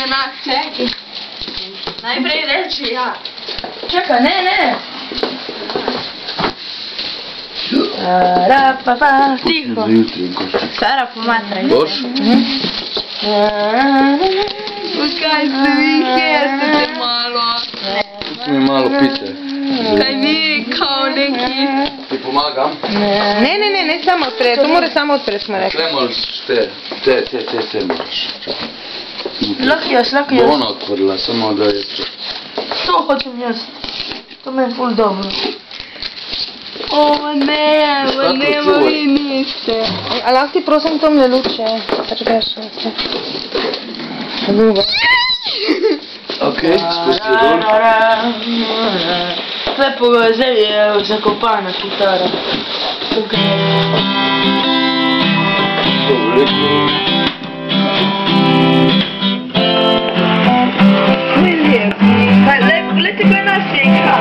enak, čekaj. Najprej reči, ja. Čekaj, ne. Rapa, tiho. Sara, pomatraj. Boš? Kaj se vi hecate malo? Pusti mi malo pite. Kaj vi kao neki... Ti pomagam? Ne, samo odpre, to mora samo odpre, smo rekli. Tle moraš te moraš. Lahko jaz. Bo ona otvorila, samo da je to. To hočem jaz. To me je ful dobro. O ne, vi niste. A lahko ti prosim to mne luče, trgaš vse. Drugo. Okej, spusti dol. Lepo ga je, zdaj je zakopana kitara. Gledajte kaj nas je igra.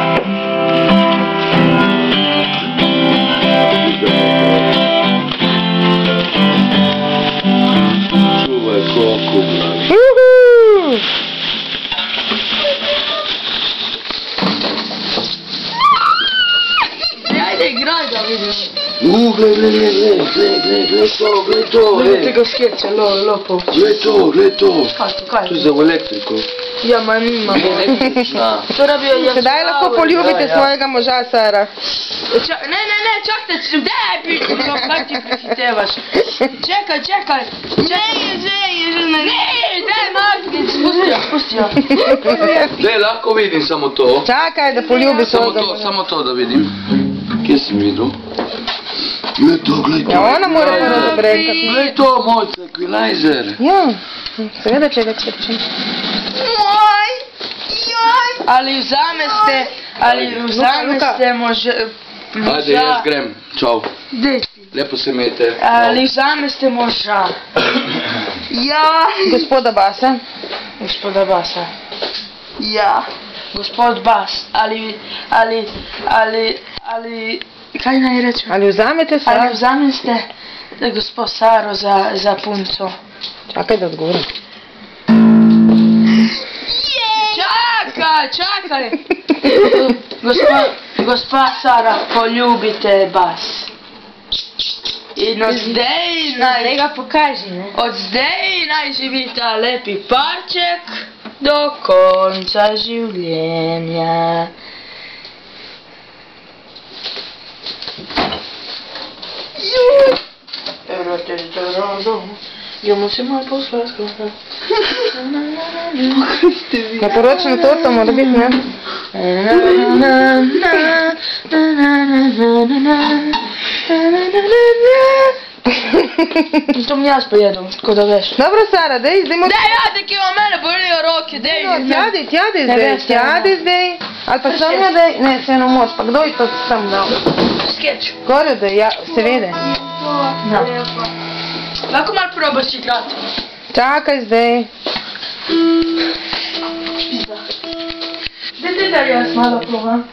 Čuvaj koku, mlavi. Ajde, igraj da vidim. Gled to, Vidite ga skeče, lopov. Gled to. Kaj? Tu za elektriko. Ja, ma nima. Električna. To rabijo jaz. Sedaj lahko poljubite svojega moža, Sara. Ne, čakajte, daj, kaj ti prehitevaš. Čekaj. Ne, daj, Martin, spusti jo. Daj, lahko vidim samo to. Čakaj, da poljubi svojega moža. Samo to da vidim. Kje si videl? Gled to. Ja, ona mora prvo zabrekati. Gled to, moj tranquilizer. Ja, seveda če ga čepčem. Ali vzameste moža... Ajde, jaz grem. Čau. Dej ti. Lepo se imejte. Ali vzameste moža? Ja. Gospoda Basa. Gospoda Basa. Ja. Gospod Bas. Ali... Kaj naj rečem? Ali vzamete Saro? Ali vzameste gospod Saro za punco? Čakaj da odgovorim. Čakaj! Gospa Sara, poljubite Bas. In od zdaj naj... ga pokaži, ne? Od zdaj naj živi ta lepi parček do konca življenja. Idemo se malo poslaskati. Naporočno torto mora biti, ne? To mi jaz pojedem, tako da veš. Dobro, Sara, dej, zdaj moraš... Dej, jade, ki vam mene bolijo roke, dej. Tjadi zdaj. Ali pa sam jo dej, ne, se eno moč, pa kdo je to sam dal? Skeč. Gorjo dej, ja, seveda. Lahko malo probaš igrati. Čakaj zdaj. Daj, jaz malo probam.